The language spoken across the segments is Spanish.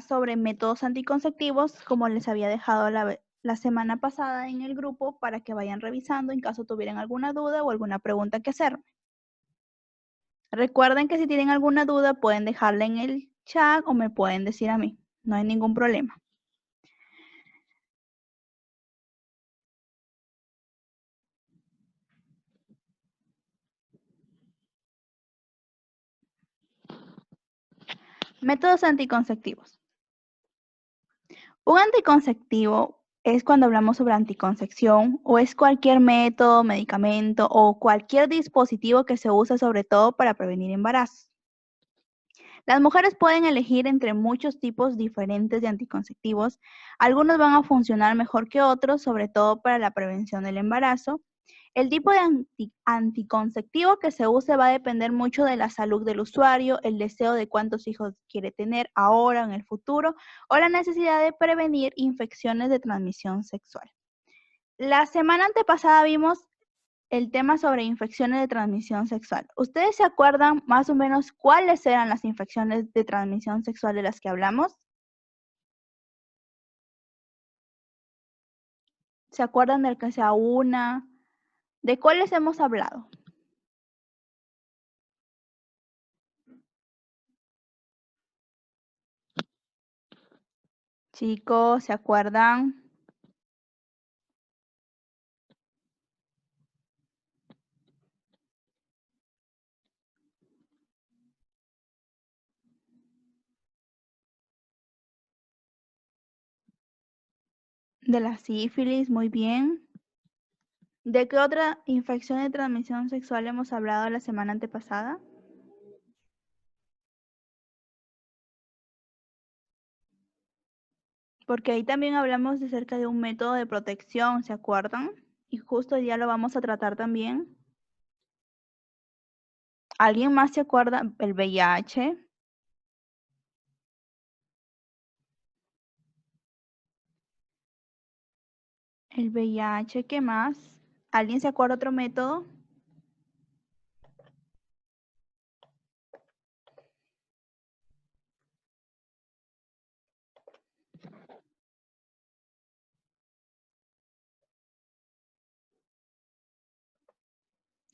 será sobre métodos anticonceptivos, como les había dejado la semana pasada en el grupo para que vayan revisando en caso tuvieran alguna duda o alguna pregunta que hacerme. Recuerden que si tienen alguna duda pueden dejarla en el chat o me pueden decir a mí, no hay ningún problema. Métodos anticonceptivos. Un anticonceptivo es cuando hablamos sobre anticoncepción o es cualquier método, medicamento o cualquier dispositivo que se usa sobre todo para prevenir embarazos. Las mujeres pueden elegir entre muchos tipos diferentes de anticonceptivos. Algunos van a funcionar mejor que otros, sobre todo para la prevención del embarazo. El tipo de anticonceptivo que se use va a depender mucho de la salud del usuario, el deseo de cuántos hijos quiere tener ahora o en el futuro, o la necesidad de prevenir infecciones de transmisión sexual. La semana antepasada vimos el tema sobre infecciones de transmisión sexual. ¿Ustedes se acuerdan más o menos cuáles eran las infecciones de transmisión sexual de las que hablamos? ¿Se acuerdan del que sea una? ¿De cuáles hemos hablado? Chicos, ¿se acuerdan? De la sífilis, muy bien. ¿De qué otra infección de transmisión sexual hemos hablado la semana antepasada? Porque ahí también hablamos de cerca de un método de protección, ¿se acuerdan? Y justo hoy día lo vamos a tratar también. ¿Alguien más se acuerda? El VIH. El VIH, ¿qué más? ¿Alguien se acuerda otro método?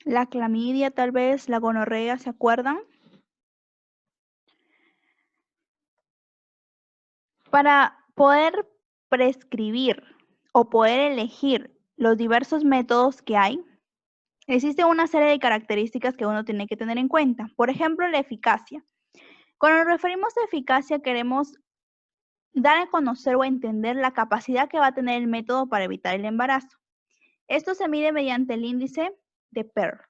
La clamidia, tal vez, la gonorrea, ¿se acuerdan? Para poder prescribir o poder elegir los diversos métodos que hay, existe una serie de características que uno tiene que tener en cuenta. Por ejemplo, la eficacia. Cuando nos referimos a eficacia, queremos dar a conocer o entender la capacidad que va a tener el método para evitar el embarazo. Esto se mide mediante el índice de PER.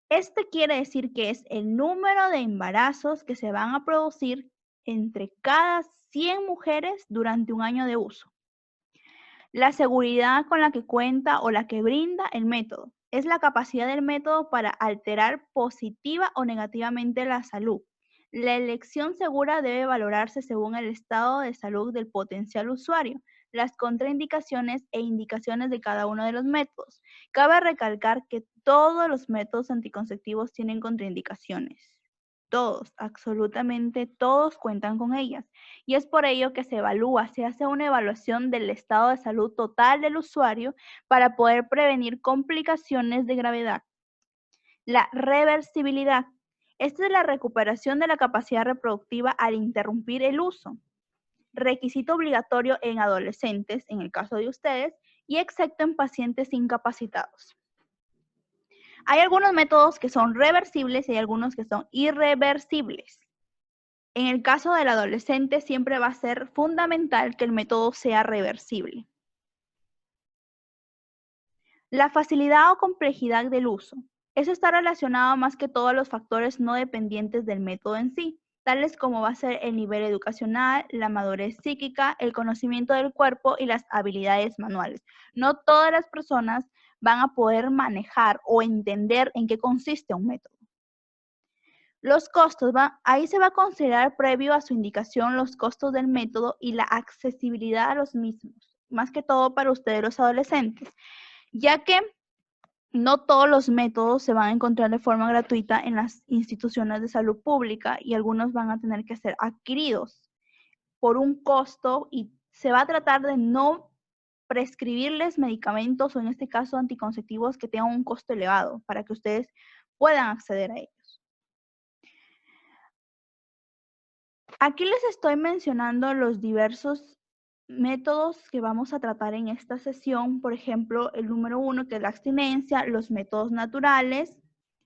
Este quiere decir que es el número de embarazos que se van a producir entre cada 100 mujeres durante un año de uso. La seguridad con la que cuenta o la que brinda el método es la capacidad del método para alterar positiva o negativamente la salud. La elección segura debe valorarse según el estado de salud del potencial usuario, las contraindicaciones e indicaciones de cada uno de los métodos. Cabe recalcar que todos los métodos anticonceptivos tienen contraindicaciones. Todos, absolutamente todos cuentan con ellas. Y es por ello que se evalúa, se hace una evaluación del estado de salud total del usuario para poder prevenir complicaciones de gravedad. La reversibilidad. Esta es la recuperación de la capacidad reproductiva al interrumpir el uso. Requisito obligatorio en adolescentes, en el caso de ustedes, y excepto en pacientes incapacitados. Hay algunos métodos que son reversibles y hay algunos que son irreversibles. En el caso del adolescente siempre va a ser fundamental que el método sea reversible. La facilidad o complejidad del uso. Eso está relacionado más que todo a los factores no dependientes del método en sí, tales como va a ser el nivel educacional, la madurez psíquica, el conocimiento del cuerpo y las habilidades manuales. No todas las personas van a poder manejar o entender en qué consiste un método. Los costos, ahí se va a considerar previo a su indicación los costos del método y la accesibilidad a los mismos, más que todo para ustedes los adolescentes, ya que no todos los métodos se van a encontrar de forma gratuita en las instituciones de salud pública y algunos van a tener que ser adquiridos. por un costo y se va a tratar de no prescribirles medicamentos o en este caso anticonceptivos que tengan un costo elevado para que ustedes puedan acceder a ellos. Aquí les estoy mencionando los diversos métodos que vamos a tratar en esta sesión. Por ejemplo, el número 1, que es la abstinencia, los métodos naturales,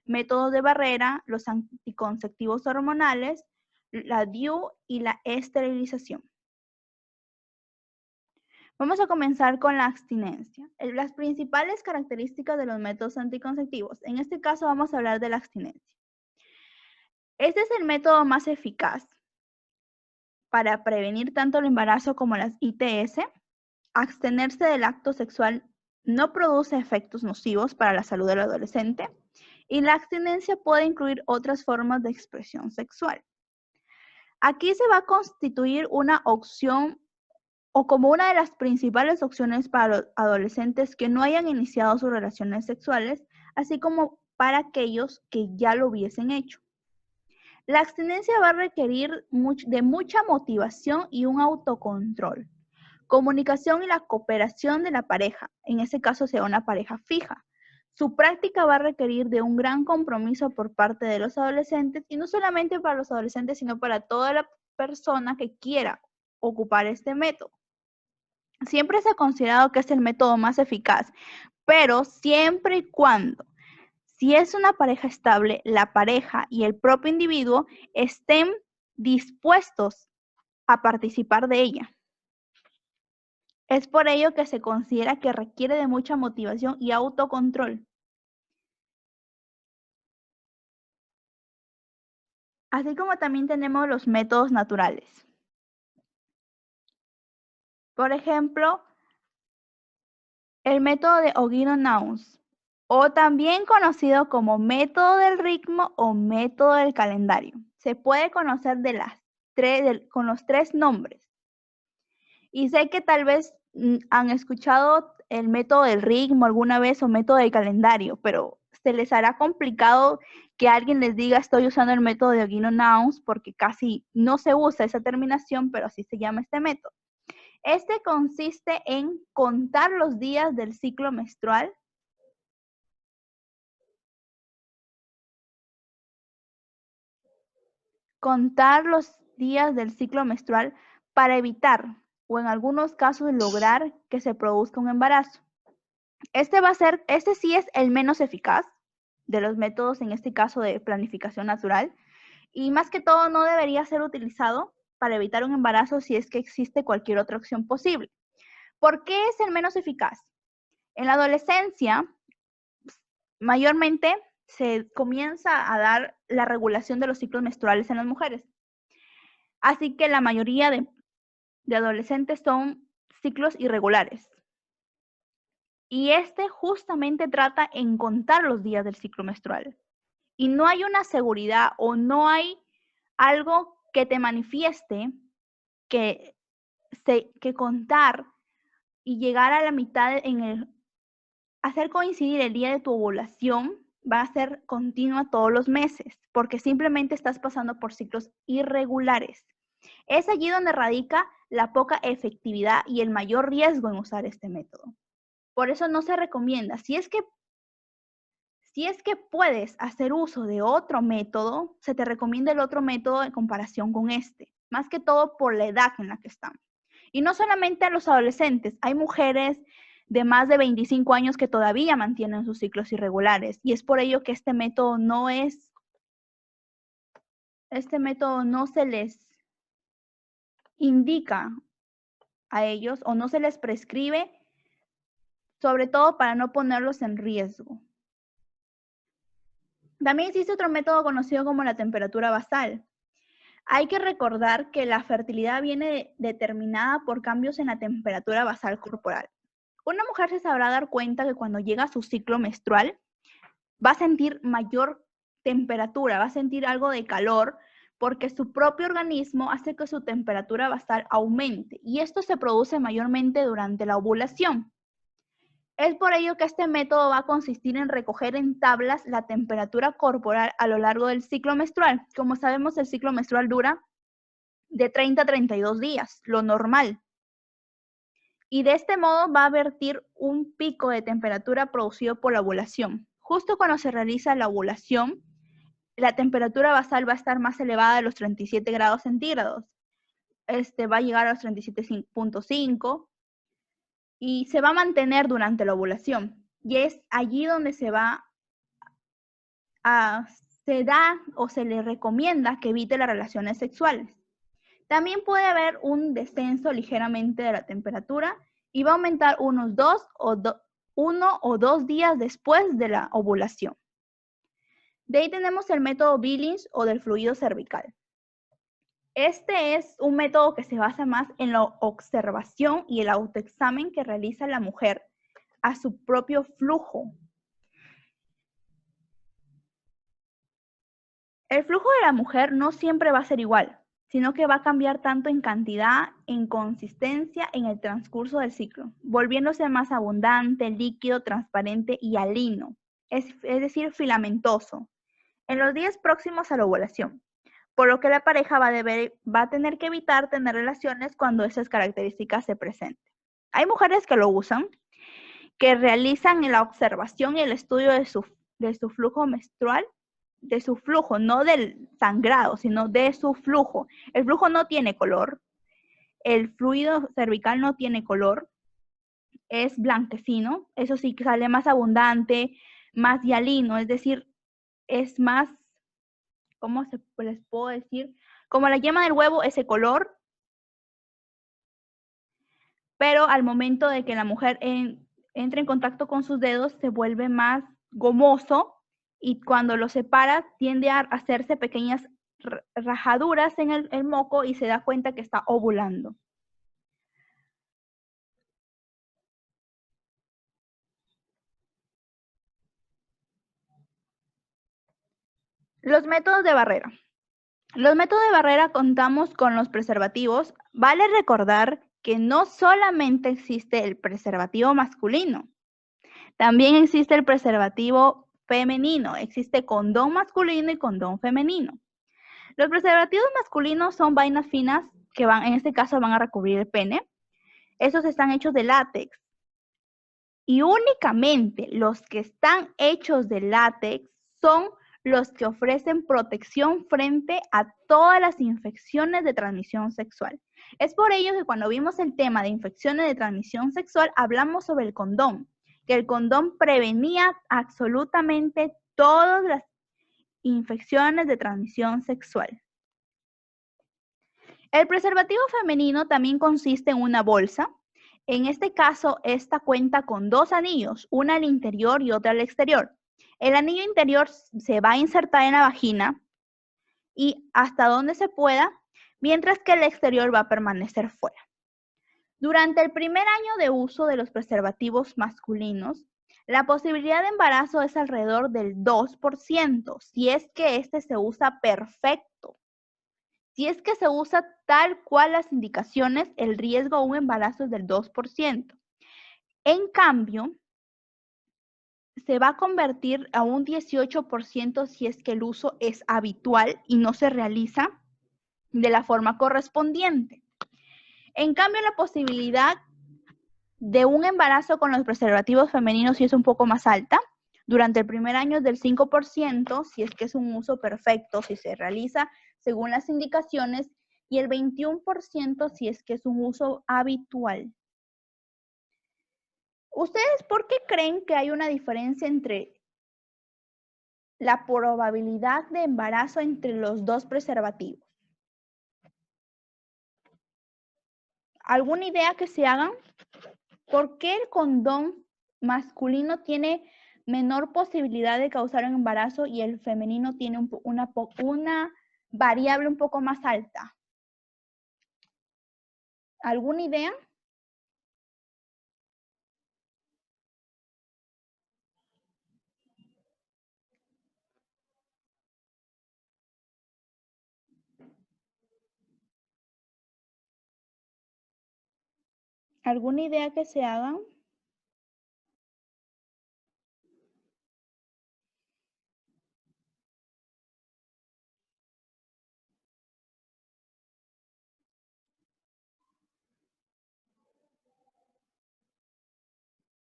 métodos de barrera, los anticonceptivos hormonales, la DIU y la esterilización. Vamos a comenzar con la abstinencia. Las principales características de los métodos anticonceptivos. En este caso vamos a hablar de la abstinencia. Este es el método más eficaz para prevenir tanto el embarazo como las ITS. Abstenerse del acto sexual no produce efectos nocivos para la salud del adolescente y la abstinencia puede incluir otras formas de expresión sexual. Aquí se va a constituir una opción o como una de las principales opciones para los adolescentes que no hayan iniciado sus relaciones sexuales, así como para aquellos que ya lo hubiesen hecho. La abstinencia va a requerir de mucha motivación y un autocontrol, comunicación y la cooperación de la pareja, en este caso sea una pareja fija. Su práctica va a requerir de un gran compromiso por parte de los adolescentes y no solamente para los adolescentes, sino para toda la persona que quiera ocupar este método. Siempre se ha considerado que es el método más eficaz, pero siempre y cuando, si es una pareja estable, la pareja y el propio individuo estén dispuestos a participar de ella. Es por ello que se considera que requiere de mucha motivación y autocontrol. Así como también tenemos los métodos naturales. Por ejemplo, el método de Ogino-Naus, o también conocido como método del ritmo o método del calendario. Se puede conocer con los tres nombres. Y sé que tal vez han escuchado el método del ritmo alguna vez o método del calendario, pero se les hará complicado que alguien les diga estoy usando el método de Ogino-Naus porque casi no se usa esa terminación, pero así se llama este método. Este consiste en contar los días del ciclo menstrual para evitar o en algunos casos lograr que se produzca un embarazo. Este sí es el menos eficaz de los métodos, en este caso de planificación natural, y más que todo no debería ser utilizado para evitar un embarazo si es que existe cualquier otra opción posible. ¿Por qué es el menos eficaz? En la adolescencia, mayormente se comienza a dar la regulación de los ciclos menstruales en las mujeres. Así que la mayoría de adolescentes son ciclos irregulares. Y este justamente trata en contar los días del ciclo menstrual. Y no hay una seguridad o no hay algo que te manifieste que contar y llegar a la mitad hacer coincidir el día de tu ovulación va a ser continua todos los meses, porque simplemente estás pasando por ciclos irregulares. Es allí donde radica la poca efectividad y el mayor riesgo en usar este método. Por eso no se recomienda. Si es que puedes hacer uso de otro método, se te recomienda el otro método en comparación con este, más que todo por la edad en la que están. Y no solamente a los adolescentes, hay mujeres de más de 25 años que todavía mantienen sus ciclos irregulares y es por ello que este método no se les indica a ellos o no se les prescribe, sobre todo para no ponerlos en riesgo. También existe otro método conocido como la temperatura basal. Hay que recordar que la fertilidad viene determinada por cambios en la temperatura basal corporal. Una mujer se sabrá dar cuenta que cuando llega a su ciclo menstrual va a sentir mayor temperatura, va a sentir algo de calor porque su propio organismo hace que su temperatura basal aumente y esto se produce mayormente durante la ovulación. Es por ello que este método va a consistir en recoger en tablas la temperatura corporal a lo largo del ciclo menstrual. Como sabemos, el ciclo menstrual dura de 30 a 32 días, lo normal. Y de este modo va a vertir un pico de temperatura producido por la ovulación. Justo cuando se realiza la ovulación, la temperatura basal va a estar más elevada de los 37 grados centígrados. Va a llegar a los 37.5 y se va a mantener durante la ovulación. Y es allí donde se da o se le recomienda que evite las relaciones sexuales. También puede haber un descenso ligeramente de la temperatura y va a aumentar uno o dos días después de la ovulación. De ahí tenemos el método Billings o del fluido cervical. Este es un método que se basa más en la observación y el autoexamen que realiza la mujer a su propio flujo. El flujo de la mujer no siempre va a ser igual, sino que va a cambiar tanto en cantidad, en consistencia en el transcurso del ciclo, volviéndose más abundante, líquido, transparente y alino, es decir, filamentoso, en los días próximos a la ovulación, por lo que la pareja va a tener que evitar tener relaciones cuando esas características se presenten. Hay mujeres que lo usan, que realizan la observación y el estudio de su flujo menstrual, de su flujo, no del sangrado, sino de su flujo. El flujo no tiene color, el fluido cervical no tiene color, es blanquecino, eso sí que sale más abundante, más hialino, es decir, es más, ¿cómo les puedo decir? Como la yema del huevo, ese color, pero al momento de que la mujer entre en contacto con sus dedos se vuelve más gomoso y cuando lo separa tiende a hacerse pequeñas rajaduras en el moco y se da cuenta que está ovulando. Los métodos de barrera. Los métodos de barrera contamos con los preservativos. Vale recordar que no solamente existe el preservativo masculino, también existe el preservativo femenino, existe condón masculino y condón femenino. Los preservativos masculinos son vainas finas que en este caso van a recubrir el pene. Estos están hechos de látex. Y únicamente los que están hechos de látex son los que ofrecen protección frente a todas las infecciones de transmisión sexual. Es por ello que cuando vimos el tema de infecciones de transmisión sexual, hablamos sobre el condón, que el condón prevenía absolutamente todas las infecciones de transmisión sexual. El preservativo femenino también consiste en una bolsa. En este caso, esta cuenta con dos anillos, una al interior y otra al exterior. El anillo interior se va a insertar en la vagina y hasta donde se pueda, mientras que el exterior va a permanecer fuera. Durante el primer año de uso de los preservativos masculinos, la posibilidad de embarazo es alrededor del 2%, si es que este se usa perfecto. Si es que se usa tal cual las indicaciones, el riesgo a un embarazo es del 2%. En cambio, se va a convertir a un 18% si es que el uso es habitual y no se realiza de la forma correspondiente. En cambio, la posibilidad de un embarazo con los preservativos femeninos sí es un poco más alta. Durante el primer año es del 5%, si es que es un uso perfecto, si se realiza según las indicaciones, y el 21% si es que es un uso habitual. ¿Ustedes por qué creen que hay una diferencia entre la probabilidad de embarazo entre los dos preservativos? ¿Alguna idea que se hagan? ¿Por qué el condón masculino tiene menor posibilidad de causar un embarazo y el femenino tiene una variable un poco más alta? ¿Alguna idea? ¿Alguna idea que se hagan?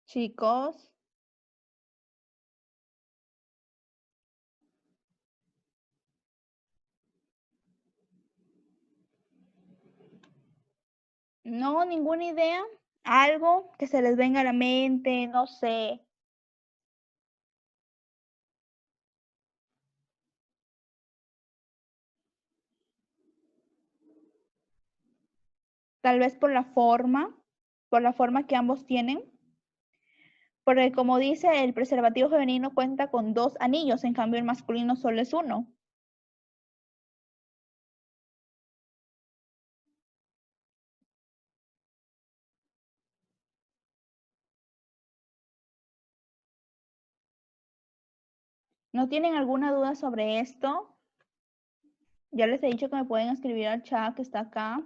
Chicos, no, ninguna idea. Algo que se les venga a la mente, no sé. Tal vez por la forma que ambos tienen. Porque como dice, el preservativo femenino cuenta con 2 anillos, en cambio el masculino solo es 1. ¿No tienen alguna duda sobre esto? Ya les he dicho que me pueden escribir al chat que está acá.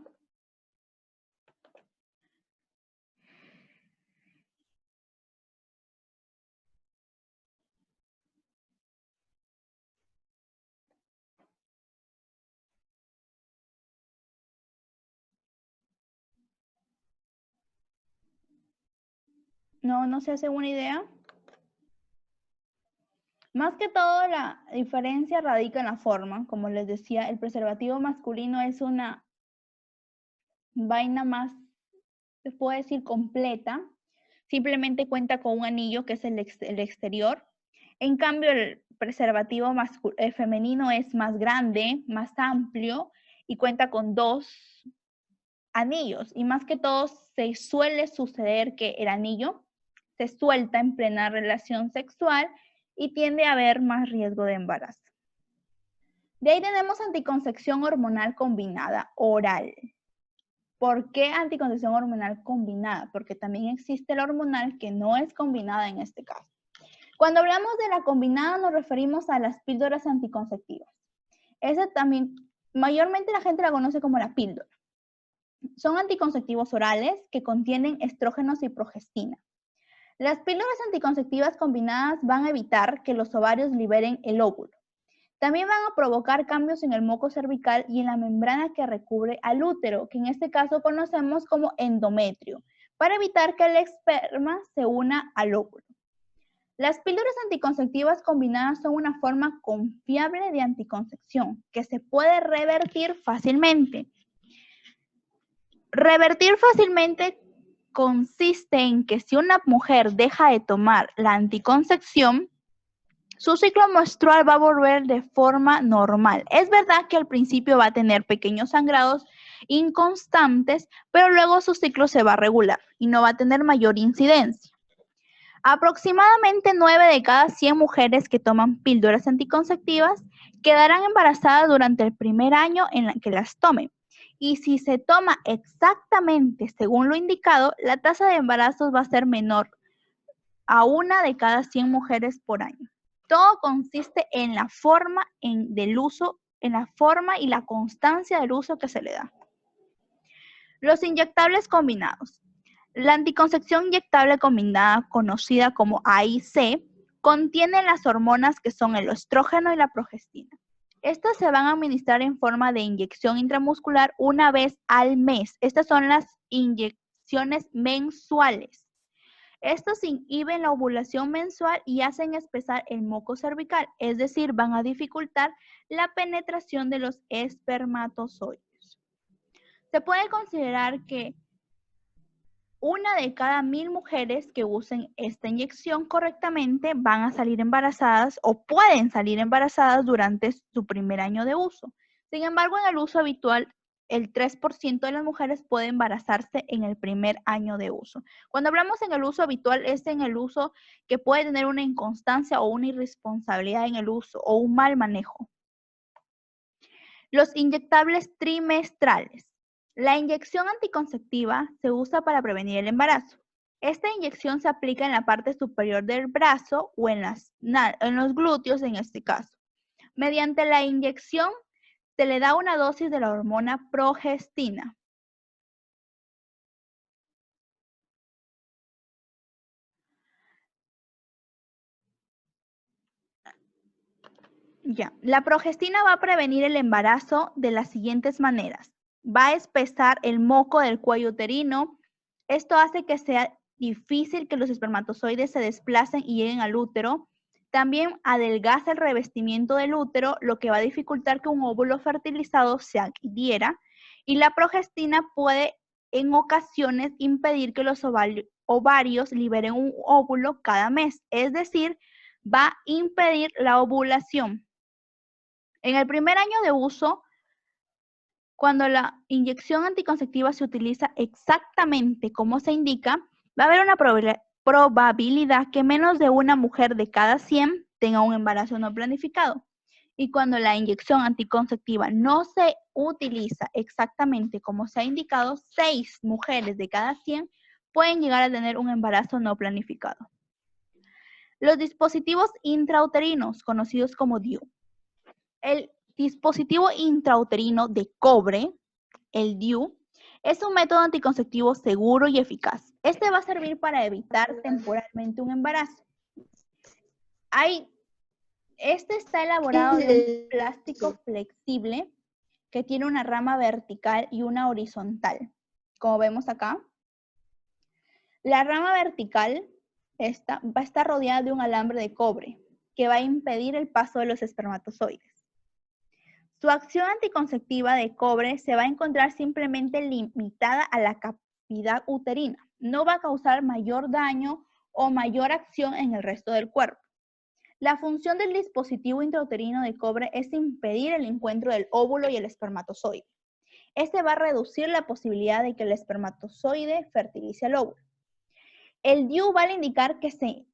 No, no se hace una idea. Más que todo, la diferencia radica en la forma. Como les decía, el preservativo masculino es una vaina más, se puede decir, completa. Simplemente cuenta con un anillo que es el exterior. En cambio, el preservativo femenino es más grande, más amplio y cuenta con 2 anillos. Y más que todo, se suele suceder que el anillo se suelta en plena relación sexual y tiende a haber más riesgo de embarazo. De ahí tenemos anticoncepción hormonal combinada oral. ¿Por qué anticoncepción hormonal combinada? Porque también existe la hormonal que no es combinada en este caso. Cuando hablamos de la combinada nos referimos a las píldoras anticonceptivas. Esa también, mayormente la gente la conoce como la píldora. Son anticonceptivos orales que contienen estrógenos y progestina. Las píldoras anticonceptivas combinadas van a evitar que los ovarios liberen el óvulo. También van a provocar cambios en el moco cervical y en la membrana que recubre al útero, que en este caso conocemos como endometrio, para evitar que el esperma se una al óvulo. Las píldoras anticonceptivas combinadas son una forma confiable de anticoncepción que se puede revertir fácilmente. Revertir fácilmente consiste en que si una mujer deja de tomar la anticoncepción, su ciclo menstrual va a volver de forma normal. Es verdad que al principio va a tener pequeños sangrados inconstantes, pero luego su ciclo se va a regular y no va a tener mayor incidencia. Aproximadamente 9 de cada 100 mujeres que toman píldoras anticonceptivas quedarán embarazadas durante el primer año en el que las tomen. Y si se toma exactamente según lo indicado, la tasa de embarazos va a ser menor a 1 de cada 100 mujeres por año. Todo consiste en la forma del uso, en la forma y la constancia del uso que se le da. Los inyectables combinados. La anticoncepción inyectable combinada, conocida como AIC, contiene las hormonas que son el estrógeno y la progestina. Estas se van a administrar en forma de inyección intramuscular 1 vez al mes. Estas son las inyecciones mensuales. Estos inhiben la ovulación mensual y hacen espesar el moco cervical, es decir, van a dificultar la penetración de los espermatozoides. Se puede considerar que 1 de cada 1000 mujeres que usen esta inyección correctamente van a salir embarazadas o pueden salir embarazadas durante su primer año de uso. Sin embargo, en el uso habitual, el 3% de las mujeres puede embarazarse en el primer año de uso. Cuando hablamos en el uso habitual, es en el uso que puede tener una inconstancia o una irresponsabilidad en el uso o un mal manejo. Los inyectables trimestrales. La inyección anticonceptiva se usa para prevenir el embarazo. Esta inyección se aplica en la parte superior del brazo o en los glúteos en este caso. Mediante la inyección se le da una dosis de la hormona progestina. La progestina va a prevenir el embarazo de las siguientes maneras. Va a espesar el moco del cuello uterino. Esto hace que sea difícil que los espermatozoides se desplacen y lleguen al útero. También adelgaza el revestimiento del útero, lo que va a dificultar que un óvulo fertilizado se adhiera. Y la progestina puede en ocasiones impedir que los ovarios liberen un óvulo cada mes, es decir, va a impedir la ovulación. En el primer año de uso, cuando la inyección anticonceptiva se utiliza exactamente como se indica, va a haber una probabilidad que menos de una mujer de cada 100 tenga un embarazo no planificado. Y cuando la inyección anticonceptiva no se utiliza exactamente como se ha indicado, 6 mujeres de cada 100 pueden llegar a tener un embarazo no planificado. Los dispositivos intrauterinos, conocidos como DIU. El dispositivo intrauterino de cobre, el DIU, es un método anticonceptivo seguro y eficaz. Este va a servir para evitar temporalmente un embarazo. Este está elaborado de un plástico flexible que tiene una rama vertical y una horizontal, como vemos acá. La rama vertical va a estar rodeada de un alambre de cobre que va a impedir el paso de los espermatozoides. Su acción anticonceptiva de cobre se va a encontrar simplemente limitada a la cavidad uterina. No va a causar mayor daño o mayor acción en el resto del cuerpo. La función del dispositivo intrauterino de cobre es impedir el encuentro del óvulo y el espermatozoide. Este va a reducir la posibilidad de que el espermatozoide fertilice el óvulo. El DIU va a indicar que se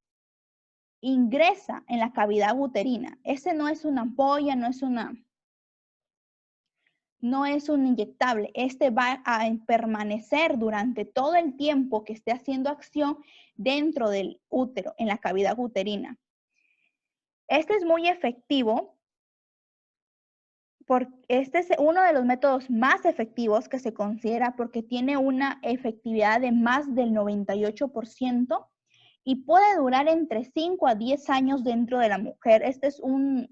ingresa en la cavidad uterina. Ese no es una ampolla, no es un inyectable. Este va a permanecer durante todo el tiempo que esté haciendo acción dentro del útero, en la cavidad uterina. Este es muy efectivo porque este es uno de los métodos más efectivos que se considera porque tiene una efectividad de más del 98% y puede durar entre 5 a 10 años dentro de la mujer. Este es un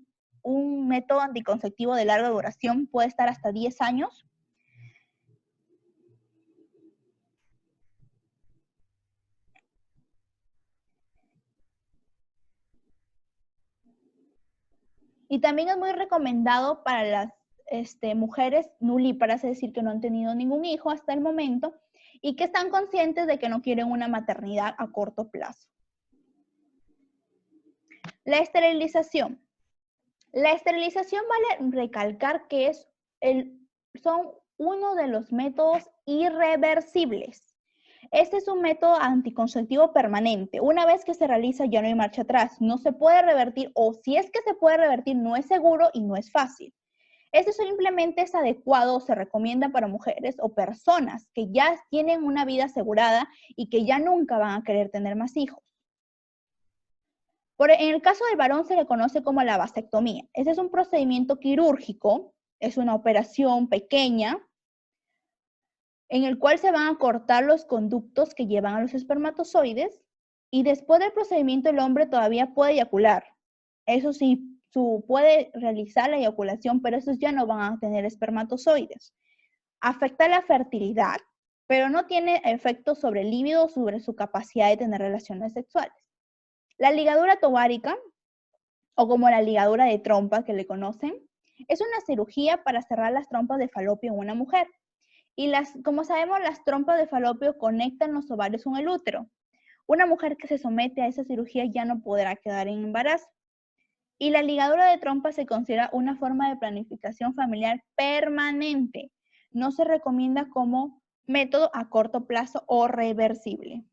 método anticonceptivo de larga duración, puede estar hasta 10 años. Y también es muy recomendado para las mujeres nulíparas, es decir, que no han tenido ningún hijo hasta el momento y que están conscientes de que no quieren una maternidad a corto plazo. La esterilización. La esterilización vale recalcar que son uno de los métodos irreversibles. Este es un método anticonceptivo permanente. Una vez que se realiza ya no hay marcha atrás. No se puede revertir o si es que se puede revertir no es seguro y no es fácil. Este simplemente es adecuado o se recomienda para mujeres o personas que ya tienen una vida asegurada y que ya nunca van a querer tener más hijos. En el caso del varón se le conoce como la vasectomía. Este es un procedimiento quirúrgico, es una operación pequeña en el cual se van a cortar los conductos que llevan a los espermatozoides y después del procedimiento el hombre todavía puede eyacular. Eso sí, puede realizar la eyaculación, pero esos ya no van a tener espermatozoides. Afecta la fertilidad, pero no tiene efecto sobre el líbido o sobre su capacidad de tener relaciones sexuales. La ligadura torácica, o como la ligadura de trompa que le conocen, es una cirugía para cerrar las trompas de falopio en una mujer. Y como sabemos, las trompas de falopio conectan los ovarios con el útero. Una mujer que se somete a esa cirugía ya no podrá quedar en embarazo. Y la ligadura de trompa se considera una forma de planificación familiar permanente. No se recomienda como método a corto plazo o reversible.